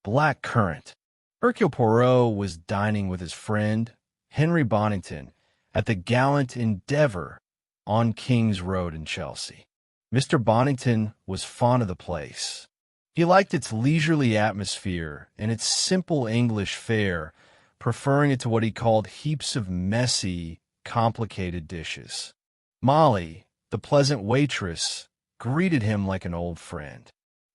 Blackcurrant. Hercule Poirot was dining with his friend, Henry Bonington, at the Gallant Endeavour on King's Road in Chelsea. Mr. Bonington was fond of the place. He liked its leisurely atmosphere and its simple English fare, preferring it to what he called heaps of messy, complicated dishes. Molly, the pleasant waitress, greeted him like an old friend.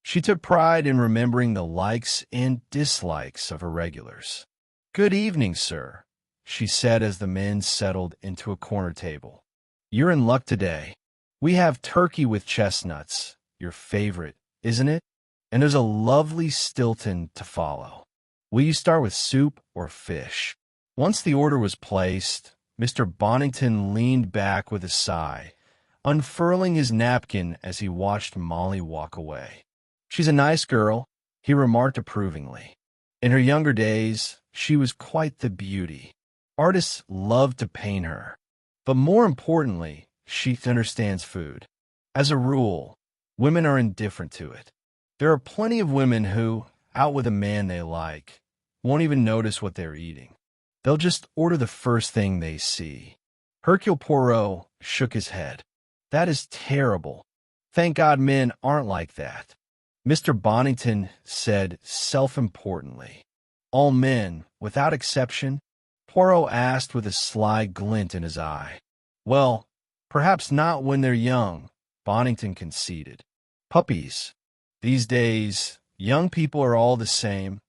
She took pride in remembering the likes and dislikes of her regulars. "Good evening, sir," she said as the men settled into a corner table. "You're in luck today. We have turkey with chestnuts, your favorite, isn't it? And there's a lovely Stilton to follow. Will you start with soup or fish?" Once the order was placed, Mr. Bonington leaned back with a sigh, unfurling his napkin as he watched Molly walk away. "She's a nice girl," he remarked approvingly. "In her younger days, she was quite the beauty. Artists love to paint her. But more importantly, she understands food. As a rule, women are indifferent to it. There are plenty of women who, out with a man they like, won't even notice what they're eating. They'll just order the first thing they see." Hercule Poirot shook his head. "That is terrible. Thank God men aren't like that." Mr. Bonington said self-importantly. "All men, without exception?" Poirot asked with a sly glint in his eye. "Well, perhaps not when they're young," Bonington conceded. "Puppies. These days, young people are all the same.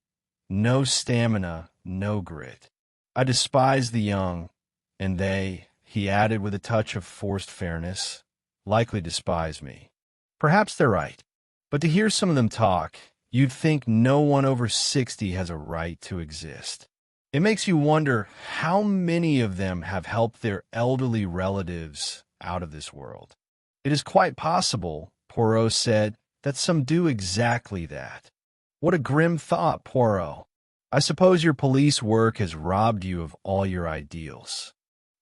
No stamina, no grit. I despise the young, and they," he added with a touch of forced fairness, "likely despise me. Perhaps they're right. But to hear some of them talk, you'd think no one over 60 has a right to exist. It makes you wonder how many of them have helped their elderly relatives out of this world." "It is quite possible," Poirot said, "that some do exactly that." "What a grim thought, Poirot. I suppose your police work has robbed you of all your ideals."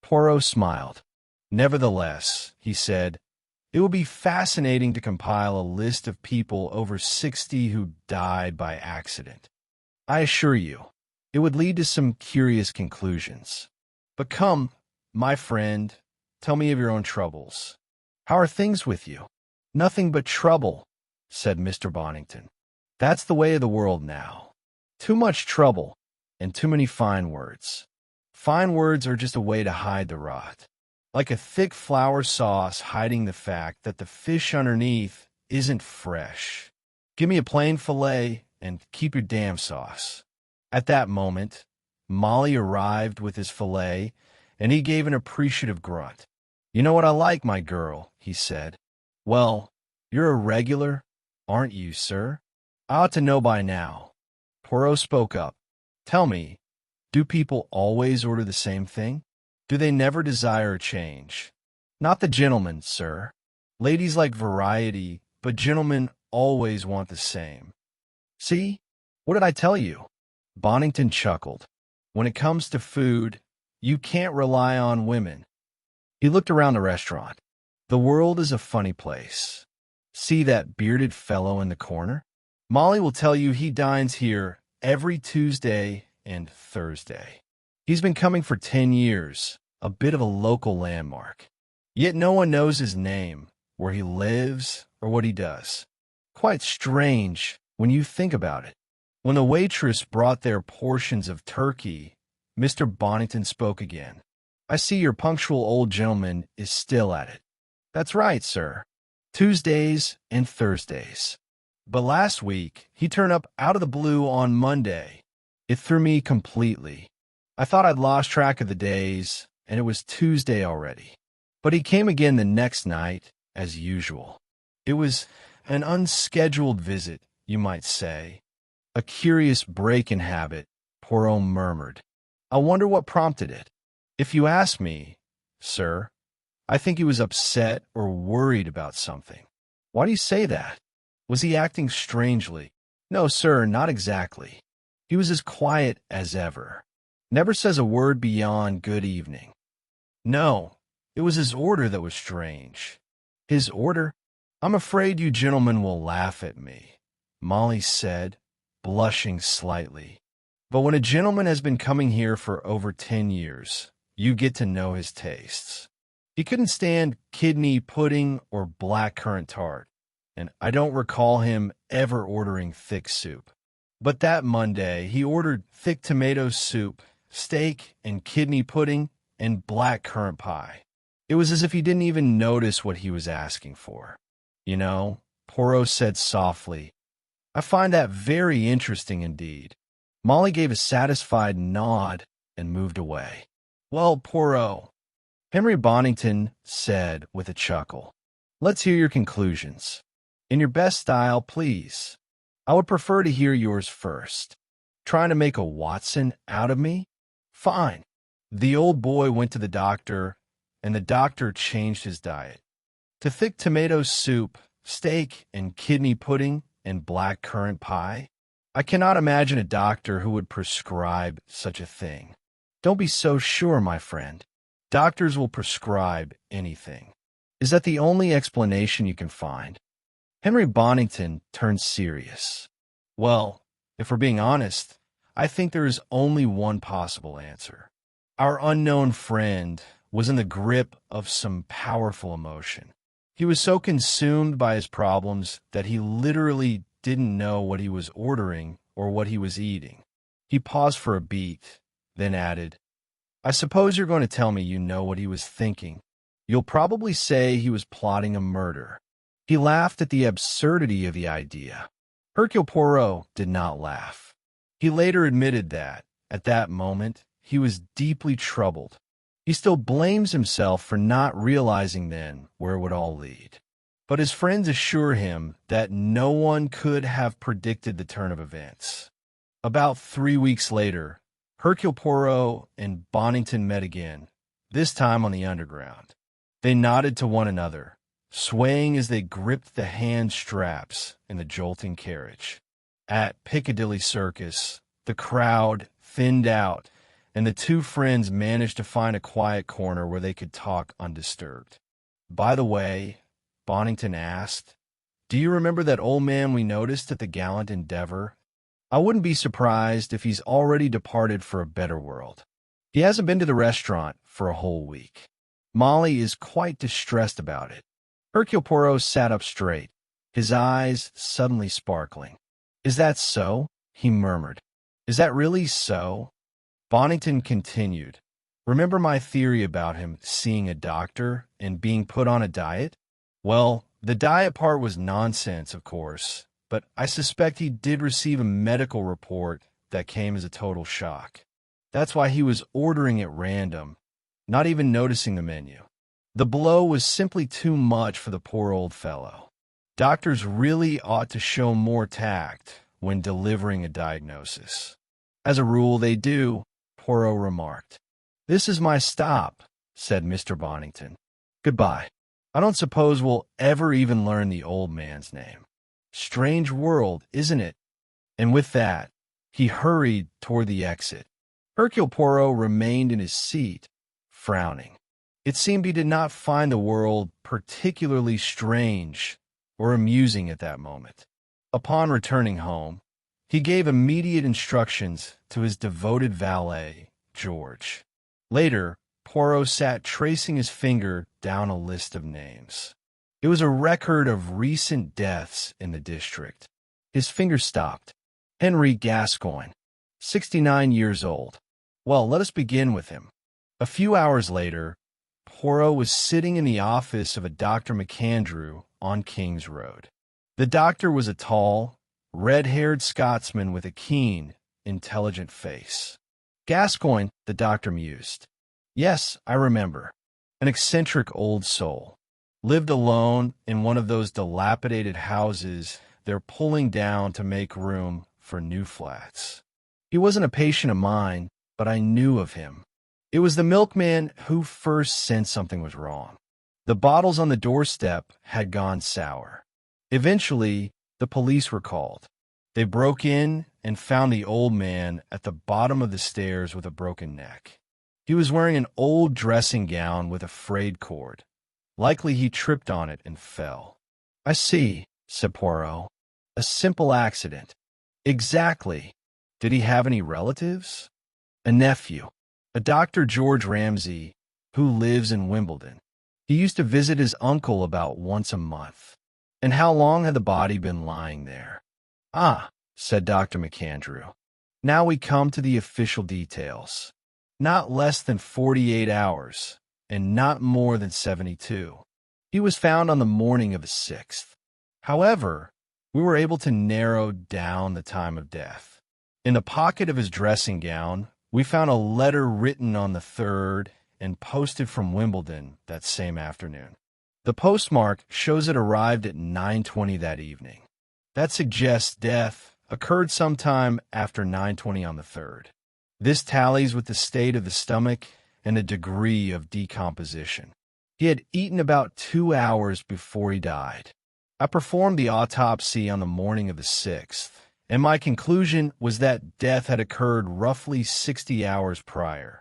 Poirot smiled. "Nevertheless," he said, "it would be fascinating to compile a list of people over 60 who died by accident. I assure you, it would lead to some curious conclusions. But come, my friend, tell me of your own troubles. How are things with you?" "Nothing but trouble," said Mr. Bonington. "That's the way of the world now. Too much trouble, and too many fine words. Fine words are just a way to hide the rot. Like a thick flour sauce hiding the fact that the fish underneath isn't fresh. Give me a plain fillet and keep your damn sauce." At that moment, Molly arrived with his fillet, and he gave an appreciative grunt. "You know what I like, my girl," he said. "Well, you're a regular, aren't you, sir? I ought to know by now." Poirot spoke up. "Tell me, do people always order the same thing? Do they never desire a change?" "Not the gentlemen, sir. Ladies like variety, but gentlemen always want the same." "See? What did I tell you?" Bonington chuckled. "When it comes to food, you can't rely on women." He looked around the restaurant. "The world is a funny place. See that bearded fellow in the corner? Molly will tell you he dines here every Tuesday and Thursday. He's been coming for 10 years, a bit of a local landmark. Yet no one knows his name, where he lives, or what he does. Quite strange when you think about it." When the waitress brought their portions of turkey, Mr. Bonington spoke again. "I see your punctual old gentleman is still at it." "That's right, sir. Tuesdays and Thursdays. But last week, he turned up out of the blue on Monday. It threw me completely. I thought I'd lost track of the days, and it was Tuesday already. But he came again the next night, as usual. It was an unscheduled visit, you might say. A curious break in habit," Poirot murmured. "I wonder what prompted it. If you ask me, sir, I think he was upset or worried about something." "Why do you say that? Was he acting strangely?" "No, sir, not exactly. He was as quiet as ever. Never says a word beyond good evening." "No, it was his order that was strange." "His order? I'm afraid you gentlemen will laugh at me," Molly said, blushing slightly. "But when a gentleman has been coming here for over 10 years, you get to know his tastes. He couldn't stand kidney pudding or blackcurrant tart, and I don't recall him ever ordering thick soup. But that Monday, he ordered thick tomato soup, steak and kidney pudding, and blackcurrant pie. It was as if he didn't even notice what he was asking for. You know," Poirot said softly, "I find that very interesting indeed." Molly gave a satisfied nod and moved away. "Well, Poirot," Henry Bonington said with a chuckle, "let's hear your conclusions. In your best style, please. I would prefer to hear yours first. Trying to make a Watson out of me? Fine." The old boy went to the doctor, and the doctor changed his diet to thick tomato soup, steak and kidney pudding, and blackcurrant pie. I cannot imagine a doctor who would prescribe such a thing. Don't be so sure, my friend. Doctors will prescribe anything. Is that the only explanation you can find? Henry Bonington turned serious. Well, if we're being honest, I think there is only one possible answer. Our unknown friend was in the grip of some powerful emotion. He was so consumed by his problems that he literally didn't know what he was ordering or what he was eating. He paused for a beat, then added, "I suppose you're going to tell me you know what he was thinking. You'll probably say he was plotting a murder." He laughed at the absurdity of the idea. Hercule Poirot did not laugh. He later admitted that, at that moment, he was deeply troubled. He still blames himself for not realizing then where it would all lead. But his friends assure him that no one could have predicted the turn of events. About 3 weeks later, Hercule Poirot and Bonington met again, this time on the Underground. They nodded to one another, swaying as they gripped the hand straps in the jolting carriage. At Piccadilly Circus, the crowd thinned out, and the two friends managed to find a quiet corner where they could talk undisturbed. "By the way," Bonington asked, "do you remember that old man we noticed at the Gallant Endeavour? I wouldn't be surprised if he's already departed for a better world. He hasn't been to the restaurant for a whole week. Molly is quite distressed about it." Hercule Poirot sat up straight, his eyes suddenly sparkling. "Is that so?" he murmured. "Is that really so?" Bonington continued, "Remember my theory about him seeing a doctor and being put on a diet? Well, the diet part was nonsense, of course, but I suspect he did receive a medical report that came as a total shock. That's why he was ordering at random, not even noticing the menu. The blow was simply too much for the poor old fellow. Doctors really ought to show more tact when delivering a diagnosis." "As a rule, they do," Poirot remarked. "This is my stop," said Mr. Bonington. "Goodbye. I don't suppose we'll ever even learn the old man's name. Strange world, isn't it?" And with that, he hurried toward the exit. Hercule Poirot remained in his seat, frowning. It seemed he did not find the world particularly strange or amusing at that moment. Upon returning home, he gave immediate instructions to his devoted valet, George. Later, Poirot sat tracing his finger down a list of names. It was a record of recent deaths in the district. His finger stopped. Henry Gascoigne, 69 years old. Well, let us begin with him. A few hours later, Poirot was sitting in the office of a Dr. McAndrew on King's Road. The doctor was a tall, red-haired Scotsman with a keen, intelligent face. "Gascoigne," the doctor mused. "Yes, I remember. An eccentric old soul. Lived alone in one of those dilapidated houses they're pulling down to make room for new flats. He wasn't a patient of mine, but I knew of him. It was the milkman who first sensed something was wrong. The bottles on the doorstep had gone sour. Eventually, the police were called. They broke in and found the old man at the bottom of the stairs with a broken neck. He was wearing an old dressing gown with a frayed cord. Likely he tripped on it and fell." "I see," said Poirot. "A simple accident. Exactly. Did he have any relatives? A nephew, a Dr. George Ramsay, who lives in Wimbledon. He used to visit his uncle about once a month. And how long had the body been lying there? Ah, said Dr. McAndrew. Now we come to the official details. Not less than 48 hours, and not more than 72. He was found on the morning of the 6th. However, we were able to narrow down the time of death. In the pocket of his dressing gown, we found a letter written on the 3rd and posted from Wimbledon that same afternoon. The postmark shows it arrived at 9:20 that evening. That suggests death occurred sometime after 9:20 on the 3rd. This tallies with the state of the stomach and the degree of decomposition. He had eaten about 2 hours before he died. I performed the autopsy on the morning of the 6th, and my conclusion was that death had occurred roughly 60 hours prior,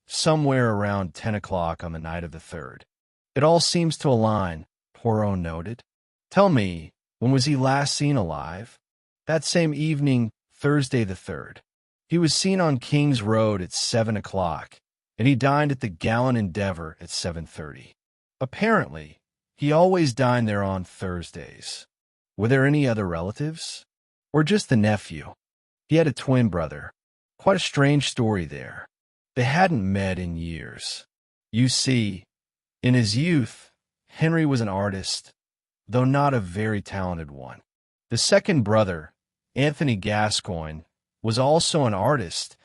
somewhere around 10 o'clock on the night of the 3rd. It all seems to align, Poirot noted. Tell me, when was he last seen alive? That same evening, Thursday the 3rd. He was seen on King's Road at 7 o'clock, and he dined at the Gallant Endeavour at 7:30. Apparently, he always dined there on Thursdays. Were there any other relatives? Or just the nephew? He had a twin brother. Quite a strange story there. They hadn't met in years. You see, in his youth, Henry was an artist, though not a very talented one. The second brother, Anthony Gascoigne, was also an artist,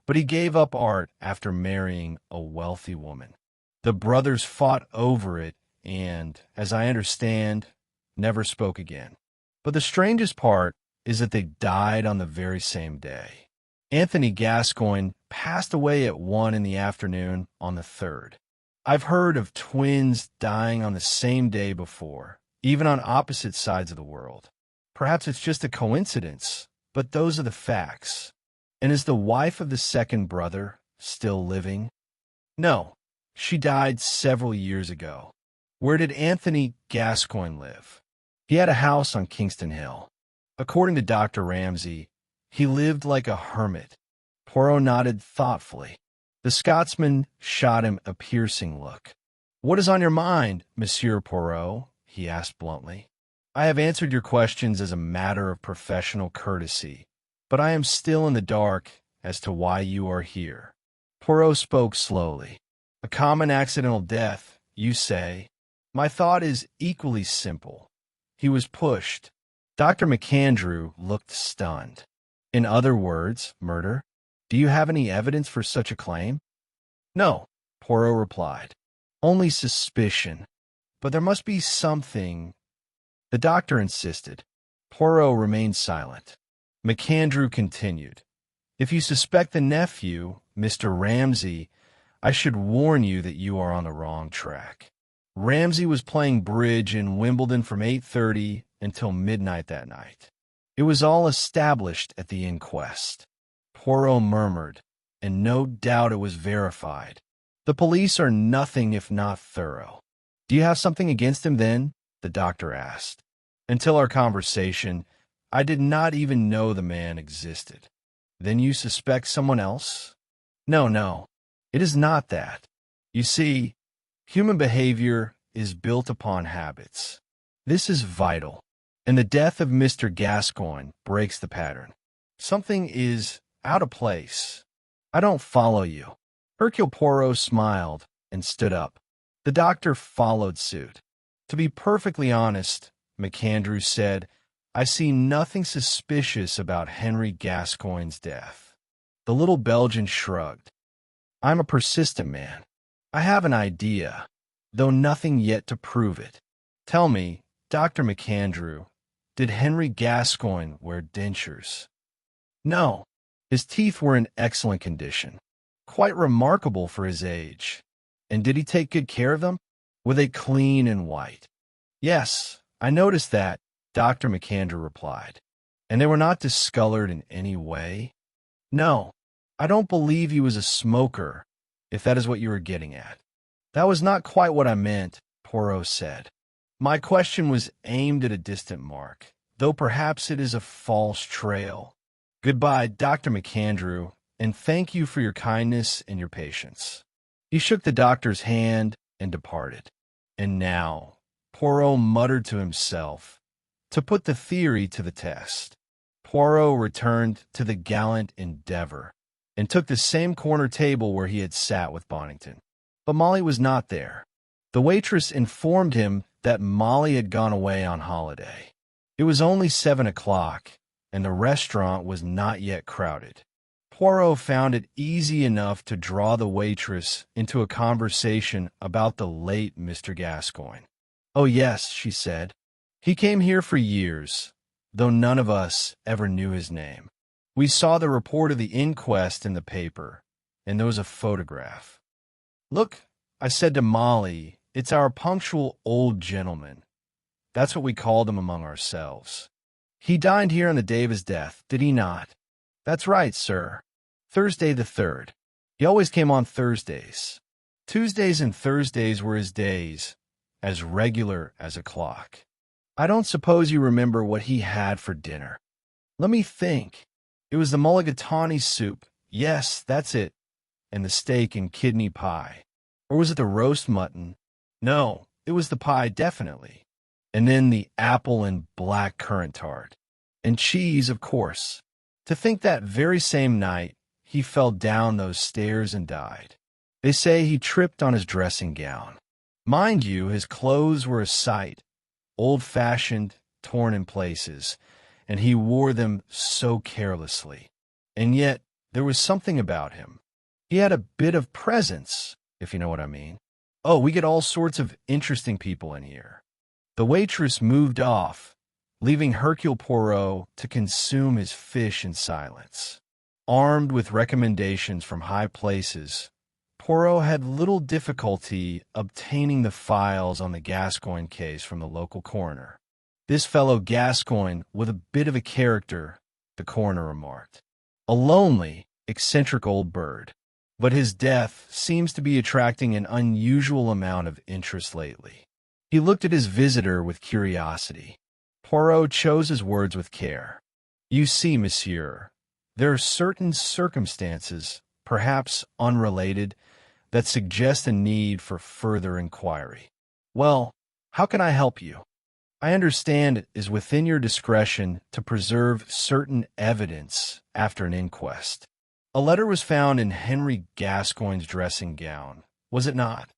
but he gave up art after marrying a wealthy woman. The brothers fought over it and, as I understand, never spoke again. But the strangest part is that they died on the very same day. Anthony Gascoigne passed away at 1 in the afternoon on the 3rd. I've heard of twins dying on the same day before, even on opposite sides of the world. Perhaps it's just a coincidence, but those are the facts. And is the wife of the second brother still living? No, she died several years ago. Where did Anthony Gascoigne live? He had a house on Kingston Hill. According to Dr. Ramsay, he lived like a hermit. Poirot nodded thoughtfully. The Scotsman shot him a piercing look. What is on your mind, Monsieur Poirot? He asked bluntly. I have answered your questions as a matter of professional courtesy, but I am still in the dark as to why you are here. Poirot spoke slowly. A common accidental death, you say. My thought is equally simple. He was pushed. Dr. McAndrew looked stunned. In other words, murder? Do you have any evidence for such a claim? No, Poirot replied. Only suspicion. But there must be something. The doctor insisted. Poirot remained silent. McAndrew continued. If you suspect the nephew, Mr. Ramsay, I should warn you that you are on the wrong track. Ramsay was playing bridge in Wimbledon from 8:30 until midnight that night. It was all established at the inquest. Poirot murmured, and no doubt it was verified. The police are nothing if not thorough. Do you have something against him then? The doctor asked. Until our conversation, I did not even know the man existed. Then you suspect someone else? No, it is not that. You see, human behavior is built upon habits. This is vital, and the death of Mr. Gascoigne breaks the pattern. Something is out of place. I don't follow you. Hercule Poirot smiled and stood up. The doctor followed suit. To be perfectly honest, McAndrew said, I see nothing suspicious about Henry Gascoigne's death. The little Belgian shrugged. I'm a persistent man. I have an idea, though nothing yet to prove it. Tell me, Dr. McAndrew, did Henry Gascoigne wear dentures? No. His teeth were in excellent condition, quite remarkable for his age. And did he take good care of them? Were they clean and white? Yes, I noticed that, Dr. McAndrew replied. And they were not discolored in any way? No, I don't believe he was a smoker, if that is what you were getting at. That was not quite what I meant, Poirot said. My question was aimed at a distant mark, though perhaps it is a false trail. Goodbye, Dr. McAndrew, and thank you for your kindness and your patience." He shook the doctor's hand and departed. And now, Poirot muttered to himself, to put the theory to the test. Poirot returned to the Gallant Endeavour and took the same corner table where he had sat with Bonington. But Molly was not there. The waitress informed him that Molly had gone away on holiday. It was only 7 o'clock, and the restaurant was not yet crowded. Poirot found it easy enough to draw the waitress into a conversation about the late Mr. Gascoigne. "Oh, yes," she said. "He came here for years, though none of us ever knew his name. We saw the report of the inquest in the paper, and there was a photograph. 'Look,' I said to Molly, 'it's our punctual old gentleman.' That's what we called him among ourselves. He dined here on the day of his death, did he not?" "That's right, sir. Thursday the 3rd. He always came on Thursdays. Tuesdays and Thursdays were his days, as regular as a clock. I don't suppose you remember what he had for dinner." "Let me think. It was the mulligatawny soup. Yes, that's it. And the steak and kidney pie. Or was it the roast mutton? No, it was the pie, definitely. And then the apple and blackcurrant tart. And cheese, of course. To think that very same night, he fell down those stairs and died. They say he tripped on his dressing gown. Mind you, his clothes were a sight, old-fashioned, torn in places, and he wore them so carelessly. And yet, there was something about him. He had a bit of presence, if you know what I mean. Oh, we get all sorts of interesting people in here." The waitress moved off, leaving Hercule Poirot to consume his fish in silence. Armed with recommendations from high places, Poirot had little difficulty obtaining the files on the Gascoigne case from the local coroner. "This fellow Gascoigne was a bit of a character," the coroner remarked. "A lonely, eccentric old bird. But his death seems to be attracting an unusual amount of interest lately." He looked at his visitor with curiosity. Poirot chose his words with care. "You see, monsieur, there are certain circumstances, perhaps unrelated, that suggest a need for further inquiry." "Well, how can I help you?" "I understand it is within your discretion to preserve certain evidence after an inquest. A letter was found in Henry Gascoigne's dressing gown, was it not?"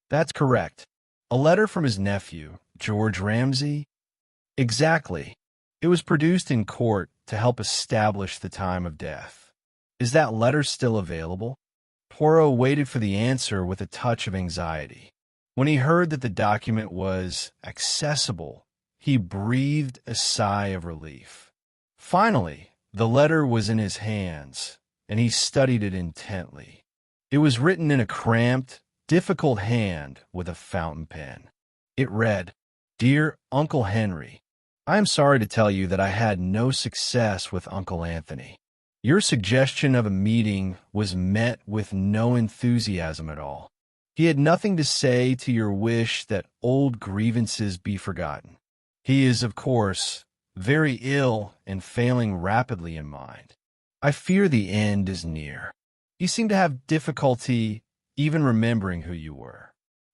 "That's correct." "A letter from his nephew, George Ramsay?" "Exactly. It was produced in court to help establish the time of death." "Is that letter still available?" Poirot waited for the answer with a touch of anxiety. When he heard that the document was accessible, he breathed a sigh of relief. Finally, the letter was in his hands, and he studied it intently. It was written in a cramped, difficult hand with a fountain pen. It read, "Dear Uncle Henry, I am sorry to tell you that I had no success with Uncle Anthony. Your suggestion of a meeting was met with no enthusiasm at all. He had nothing to say to your wish that old grievances be forgotten. He is, of course, very ill and failing rapidly in mind. I fear the end is near. You seem to have difficulty even remembering who you were.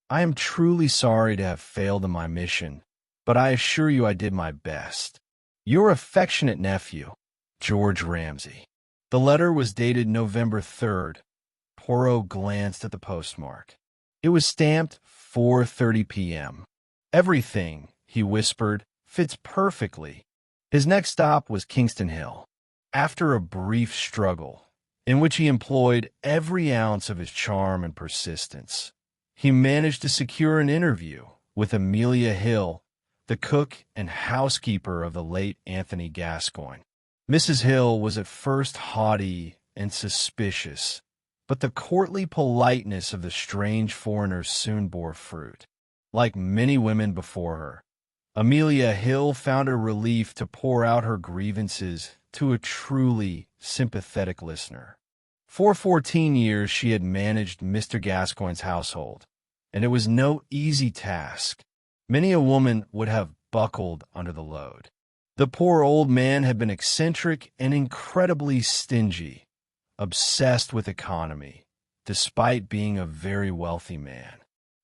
I am truly sorry to have failed in my mission, but I assure you I did my best. Your affectionate nephew, George Ramsay." The letter was dated November 3rd. Poirot glanced at the postmark. It was stamped 4:30 p.m. "Everything," he whispered, "fits perfectly." His next stop was Kingston Hill. After a brief struggle, in which he employed every ounce of his charm and persistence, he managed to secure an interview with Amelia Hill, the cook and housekeeper of the late Anthony Gascoigne. Mrs. Hill was at first haughty and suspicious, but the courtly politeness of the strange foreigner soon bore fruit. Like many women before her, Amelia Hill found a relief to pour out her grievances to a truly sympathetic listener. For 14 years she had managed Mr. Gascoigne's household, and it was no easy task. Many a woman would have buckled under the load. The poor old man had been eccentric and incredibly stingy, obsessed with economy, despite being a very wealthy man.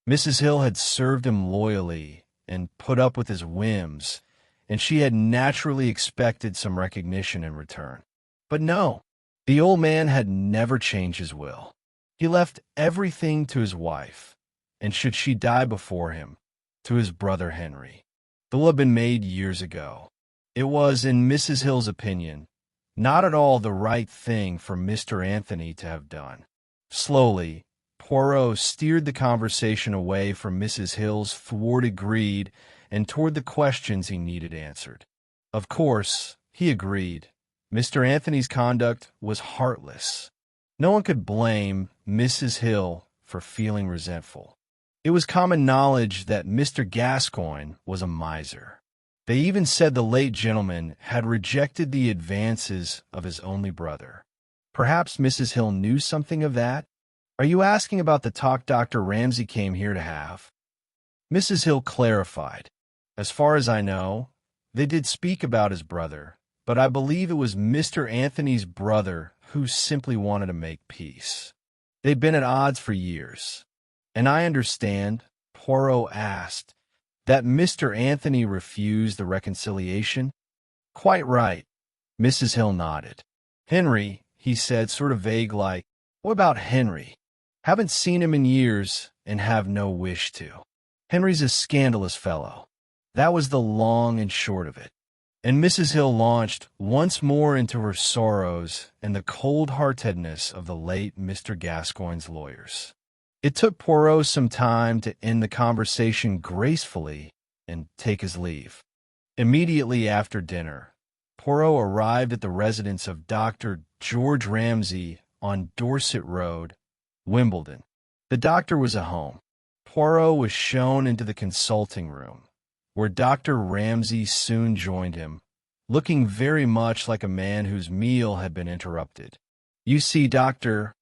Mrs. Hill had served him loyally and put up with his whims, and she had naturally expected some recognition in return. But no, the old man had never changed his will. He left everything to his wife, and should she die before him, to his brother Henry. The will had been made years ago. It was, in Mrs. Hill's opinion, not at all the right thing for Mr. Anthony to have done. Slowly, Poirot steered the conversation away from Mrs. Hill's thwarted greed and toward the questions he needed answered. Of course, he agreed, Mr. Anthony's conduct was heartless. No one could blame Mrs. Hill for feeling resentful. It was common knowledge that Mr. Gascoigne was a miser. They even said the late gentleman had rejected the advances of his only brother. Perhaps Mrs. Hill knew something of that? Are you asking about the talk Dr. Ramsay came here to have? Mrs. Hill clarified. As far as I know, they did speak about his brother, but I believe it was Mr. Anthony's brother who simply wanted to make peace. They'd been at odds for years. And I understand, Poirot asked, that Mr. Anthony refused the reconciliation? Quite right. Mrs. Hill nodded. Henry, he said, sort of vague like, what about Henry? Haven't seen him in years and have no wish to. Henry's a scandalous fellow. That was the long and short of it. And Mrs. Hill launched once more into her sorrows and the cold-heartedness of the late Mr. Gascoigne's lawyers. It took Poirot some time to end the conversation gracefully and take his leave. Immediately after dinner, Poirot arrived at the residence of Dr. George Ramsay on Dorset Road, Wimbledon. The doctor was at home. Poirot was shown into the consulting room, where Dr. Ramsay soon joined him, looking very much like a man whose meal had been interrupted. You see, doctor,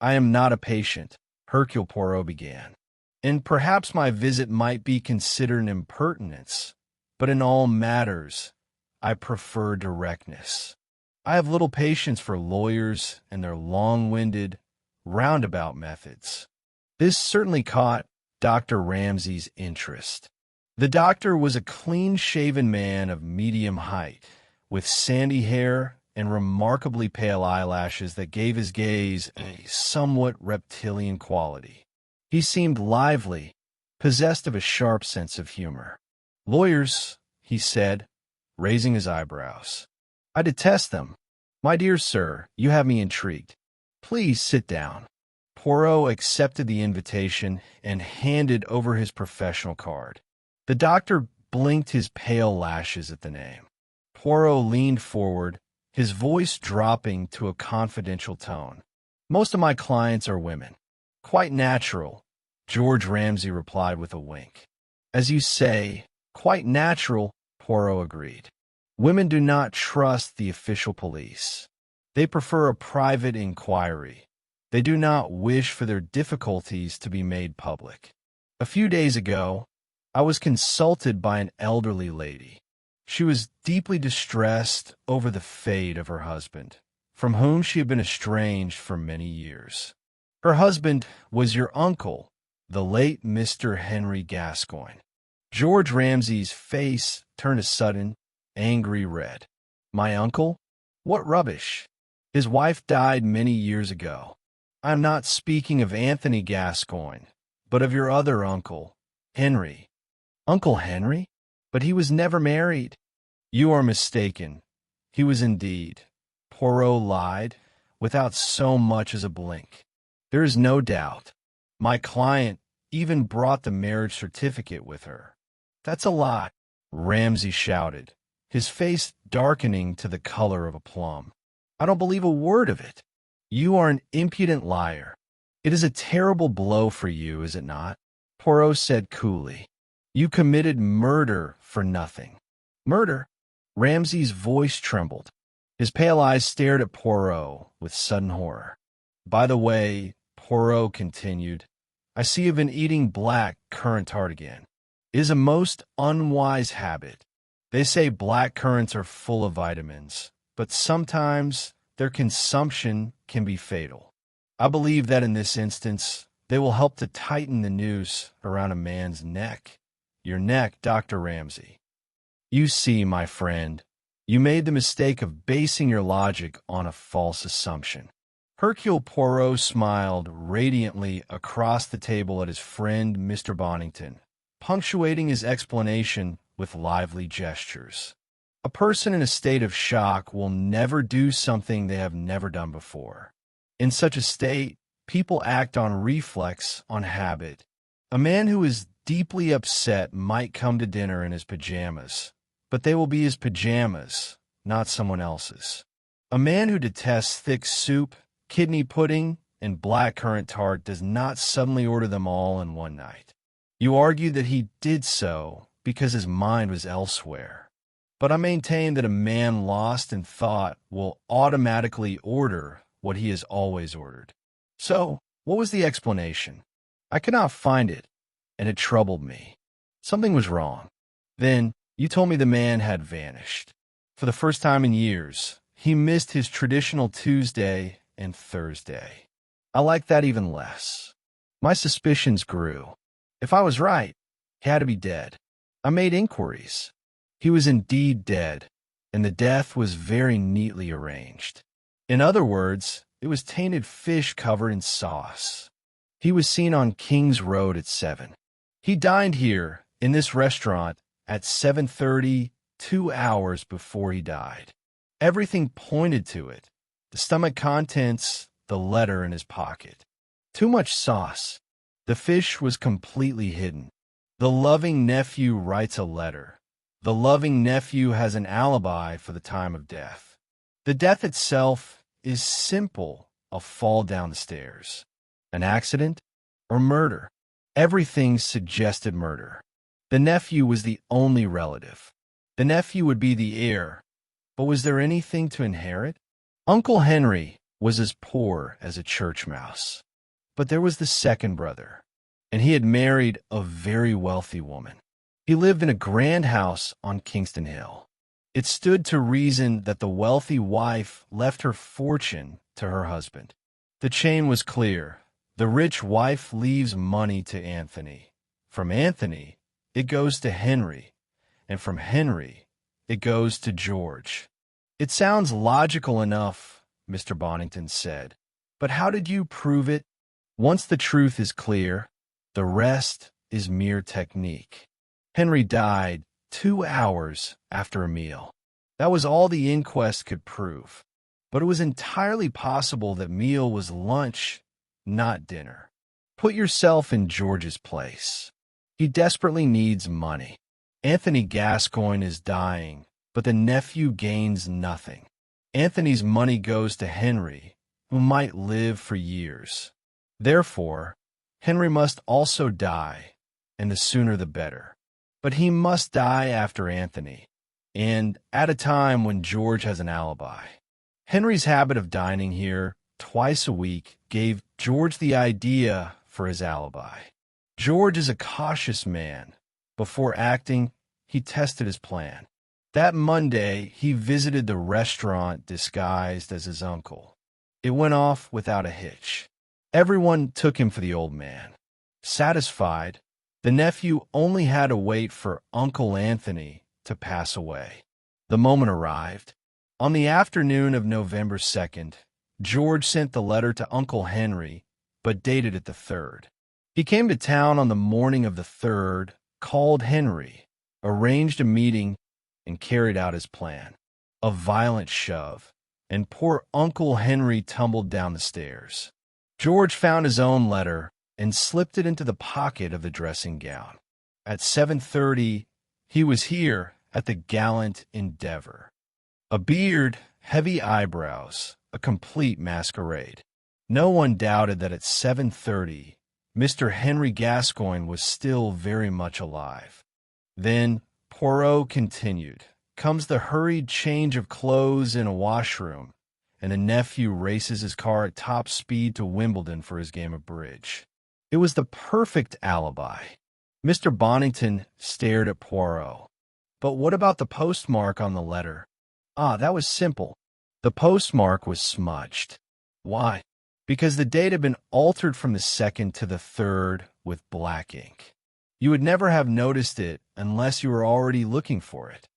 I am not a patient, Hercule Poirot began, and perhaps my visit might be considered an impertinence, but in all matters, I prefer directness. I have little patience for lawyers and their long-winded, roundabout methods. This certainly caught Dr. Ramsay's interest. The doctor was a clean-shaven man of medium height, with sandy hair and remarkably pale eyelashes that gave his gaze a somewhat reptilian quality. He seemed lively, possessed of a sharp sense of humor. Lawyers, he said, raising his eyebrows. I detest them. My dear sir, you have me intrigued. Please sit down. Poirot accepted the invitation and handed over his professional card. The doctor blinked his pale lashes at the name. Poirot leaned forward, his voice dropping to a confidential tone. Most of my clients are women. Quite natural, George Ramsay replied with a wink. As you say, quite natural, Poirot agreed. Women do not trust the official police. They prefer a private inquiry. They do not wish for their difficulties to be made public. A few days ago, I was consulted by an elderly lady. She was deeply distressed over the fate of her husband, from whom she had been estranged for many years. Her husband was your uncle, the late Mr. Henry Gascoigne. George Ramsay's face turned a sudden, angry red. My uncle? What rubbish! His wife died many years ago. I am not speaking of Anthony Gascoigne, but of your other uncle, Henry. Uncle Henry? But he was never married. You are mistaken. He was indeed. Poirot lied, without so much as a blink. There is no doubt. My client even brought the marriage certificate with her. That's a lie, Ramsay shouted, his face darkening to the color of a plum. I don't believe a word of it. You are an impudent liar. It is a terrible blow for you, is it not? Poirot said coolly. You committed murder for nothing. Murder? Ramsay's voice trembled. His pale eyes stared at Poirot with sudden horror. By the way, Poirot continued, I see you've been eating black currant tart again. It is a most unwise habit. They say blackcurrants are full of vitamins, but sometimes their consumption can be fatal. I believe that in this instance, they will help to tighten the noose around a man's neck. Your neck, Dr. Ramsay. You see, my friend, you made the mistake of basing your logic on a false assumption. Hercule Poirot smiled radiantly across the table at his friend Mr. Bonington, punctuating his explanation with lively gestures. A person in a state of shock will never do something they have never done before. In such a state, people act on reflex, on habit. A man who is deeply upset might come to dinner in his pajamas, but they will be his pajamas, not someone else's. A man who detests thick soup, kidney pudding, and blackcurrant tart does not suddenly order them all in one night. You argue that he did so because his mind was elsewhere. But I maintain that a man lost in thought will automatically order what he has always ordered. So, what was the explanation? I could not find it, and it troubled me. Something was wrong. Then, you told me the man had vanished. For the first time in years, he missed his traditional Tuesday and Thursday. I like that even less. My suspicions grew. If I was right, he had to be dead. I made inquiries. He was indeed dead, and the death was very neatly arranged. In other words, it was tainted fish covered in sauce. He was seen on King's Road at 7. He dined here, in this restaurant, at 7:30, 2 hours before he died. Everything pointed to it. The stomach contents, the letter in his pocket. Too much sauce. The fish was completely hidden. The loving nephew writes a letter. The loving nephew has an alibi for the time of death. The death itself is simple, a fall down the stairs. An accident or murder? Everything suggested murder. The nephew was the only relative. The nephew would be the heir, but was there anything to inherit? Uncle Henry was as poor as a church mouse. But there was the second brother, and he had married a very wealthy woman. He lived in a grand house on Kingston Hill. It stood to reason that the wealthy wife left her fortune to her husband. The chain was clear. The rich wife leaves money to Anthony. From Anthony, it goes to Henry, and from Henry, it goes to George. It sounds logical enough, Mr. Bonington said, but how did you prove it? Once the truth is clear, the rest is mere technique. Henry died 2 hours after a meal. That was all the inquest could prove. But it was entirely possible that meal was lunch, not dinner. Put yourself in George's place. He desperately needs money. Anthony Gascoigne is dying, but the nephew gains nothing. Anthony's money goes to Henry, who might live for years. Therefore, Henry must also die, and the sooner the better. But he must die after Anthony, and at a time when George has an alibi. Henry's habit of dining here twice a week gave George the idea for his alibi. George is a cautious man. Before acting, he tested his plan. That Monday, he visited the restaurant disguised as his uncle. It went off without a hitch. Everyone took him for the old man. Satisfied, the nephew only had to wait for Uncle Anthony to pass away. The moment arrived. On the afternoon of November 2nd, George sent the letter to Uncle Henry, but dated it the 3rd. He came to town on the morning of the 3rd, called Henry, arranged a meeting, and carried out his plan. A violent shove, and poor Uncle Henry tumbled down the stairs. George found his own letter and slipped it into the pocket of the dressing gown. At 7:30, he was here at the Gallant Endeavour. A beard, heavy eyebrows, a complete masquerade. No one doubted that at 7:30, Mr. Henry Gascoigne was still very much alive. Then, Poirot continued. Comes the hurried change of clothes in a washroom, and the nephew races his car at top speed to Wimbledon for his game of bridge. It was the perfect alibi. Mr. Bonington stared at Poirot. But what about the postmark on the letter? Ah, that was simple. The postmark was smudged. Why? Because the date had been altered from the 2nd to the 3rd with black ink. You would never have noticed it unless you were already looking for it.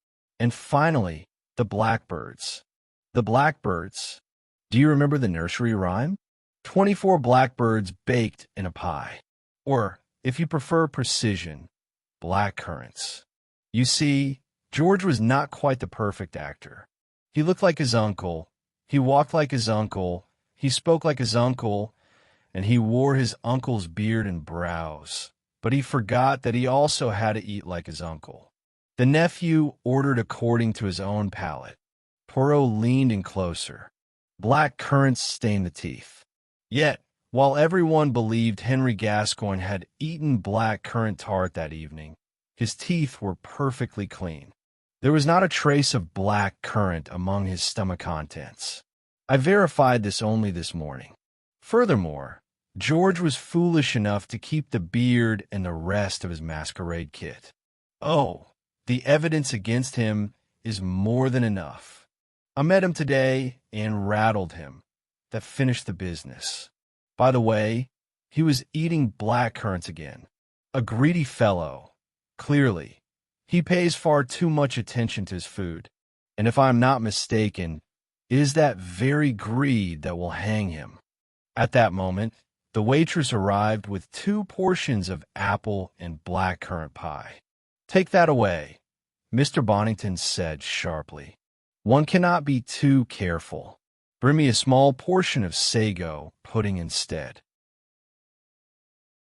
And finally, the blackbirds. The blackbirds. Do you remember the nursery rhyme? 24 blackbirds baked in a pie. Or, if you prefer precision, blackcurrants. You see, George was not quite the perfect actor. He looked like his uncle, he walked like his uncle, he spoke like his uncle, and he wore his uncle's beard and brows. But he forgot that he also had to eat like his uncle. The nephew ordered according to his own palate. Poirot leaned in closer. Black currants stained the teeth. Yet, while everyone believed Henry Gascoigne had eaten black currant tart that evening, his teeth were perfectly clean. There was not a trace of black currant among his stomach contents. I verified this only this morning. Furthermore, George was foolish enough to keep the beard and the rest of his masquerade kit. Oh, the evidence against him is more than enough. I met him today and rattled him. That finished the business. By the way, he was eating black currants again. A greedy fellow. Clearly, he pays far too much attention to his food. And if I am not mistaken, it is that very greed that will hang him. At that moment, the waitress arrived with 2 portions of apple and blackcurrant pie. "Take that away," Mr. Bonington said sharply. "One cannot be too careful. Bring me a small portion of sago pudding instead."